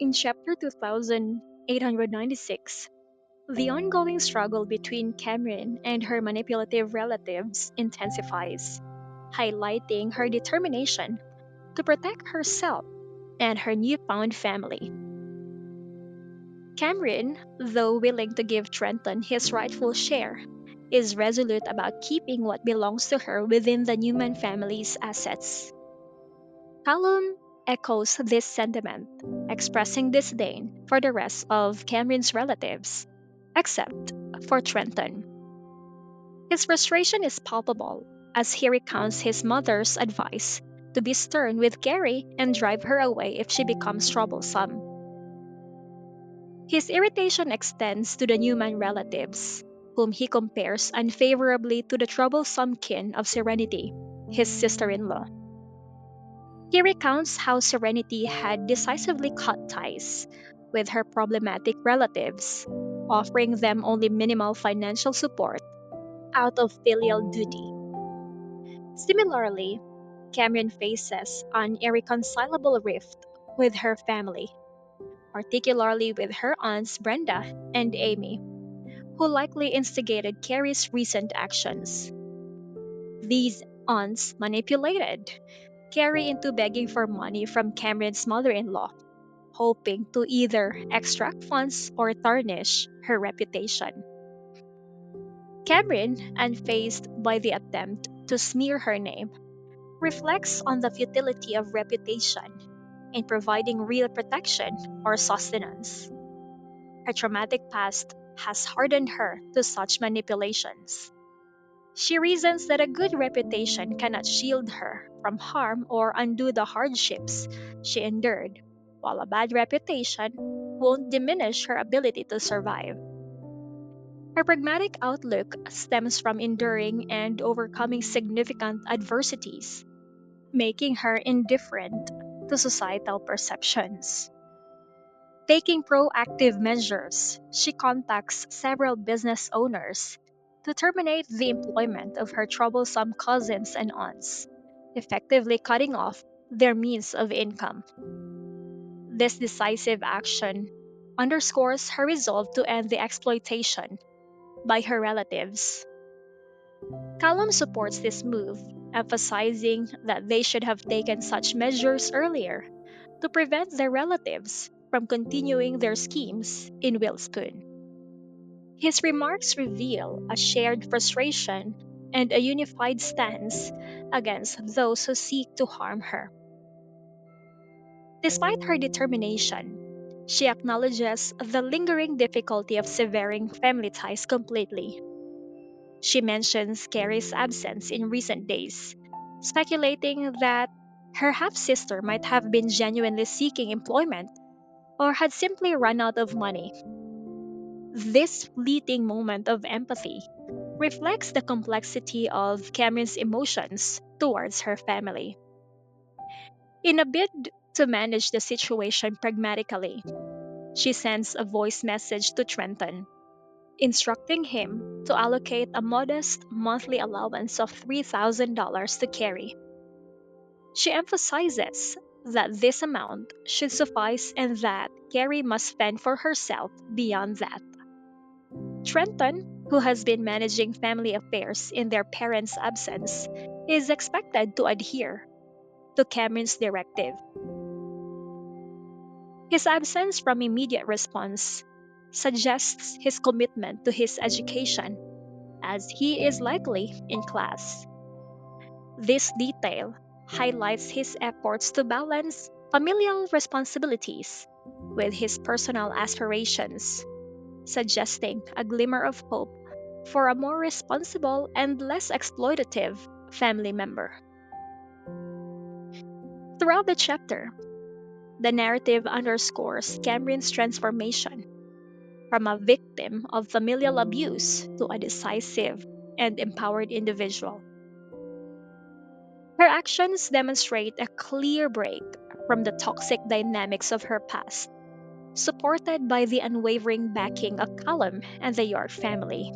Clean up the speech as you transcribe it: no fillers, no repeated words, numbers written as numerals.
In chapter 2896, the ongoing struggle between Camryn and her manipulative relatives intensifies, highlighting her determination to protect herself and her newfound family. Camryn, though willing to give Trenton his rightful share, is resolute about keeping what belongs to her within the Newman family's assets. Callum echoes this sentiment, expressing disdain for the rest of Cameron's relatives, except for Trenton. His frustration is palpable as he recounts his mother's advice to be stern with Gary and drive her away if she becomes troublesome. His irritation extends to the Newman relatives, whom he compares unfavorably to the troublesome kin of Serenity, his sister in law. He recounts how Serenity had decisively cut ties with her problematic relatives, offering them only minimal financial support out of filial duty. Similarly, Cameron faces an irreconcilable rift with her family, particularly with her aunts Brenda and Amy, who likely instigated Carrie's recent actions. These aunts manipulated Carrie into begging for money from Cameron's mother in law, hoping to either extract funds or tarnish her reputation. Cameron, unfazed by the attempt to smear her name, reflects on the futility of reputation in providing real protection or sustenance. Her traumatic past has hardened her to such manipulations. She reasons that a good reputation cannot shield her from harm or undo the hardships she endured, while a bad reputation won't diminish her ability to survive. Her pragmatic outlook stems from enduring and overcoming significant adversities, making her indifferent to societal perceptions. Taking proactive measures, she contacts several business owners to terminate the employment of her troublesome cousins and aunts, effectively cutting off their means of income. This decisive action underscores her resolve to end the exploitation by her relatives. Callum supports this move, emphasizing that they should have taken such measures earlier to prevent their relatives from continuing their schemes in Willspoon. His remarks reveal a shared frustration and a unified stance against those who seek to harm her. Despite her determination, she acknowledges the lingering difficulty of severing family ties completely. She mentions Carrie's absence in recent days, speculating that her half sister might have been genuinely seeking employment or had simply run out of money. This fleeting moment of empathy reflects the complexity of Cameron's emotions towards her family. In a bid to manage the situation pragmatically, she sends a voice message to Trenton, instructing him to allocate a modest monthly allowance of $3,000 to Carrie. She emphasizes that this amount should suffice and that Carrie must fend for herself beyond that. Trenton, who has been managing family affairs in their parents' absence, is expected to adhere to Cameron's directive. His absence from immediate response suggests his commitment to his education, as he is likely in class. This detail highlights his efforts to balance familial responsibilities with his personal aspirations, suggesting a glimmer of hope for a more responsible and less exploitative family member. Throughout the chapter, the narrative underscores Cameron's transformation from a victim of familial abuse to a decisive and empowered individual. Her actions demonstrate a clear break from the toxic dynamics of her past, supported by the unwavering backing of Callum and the York family.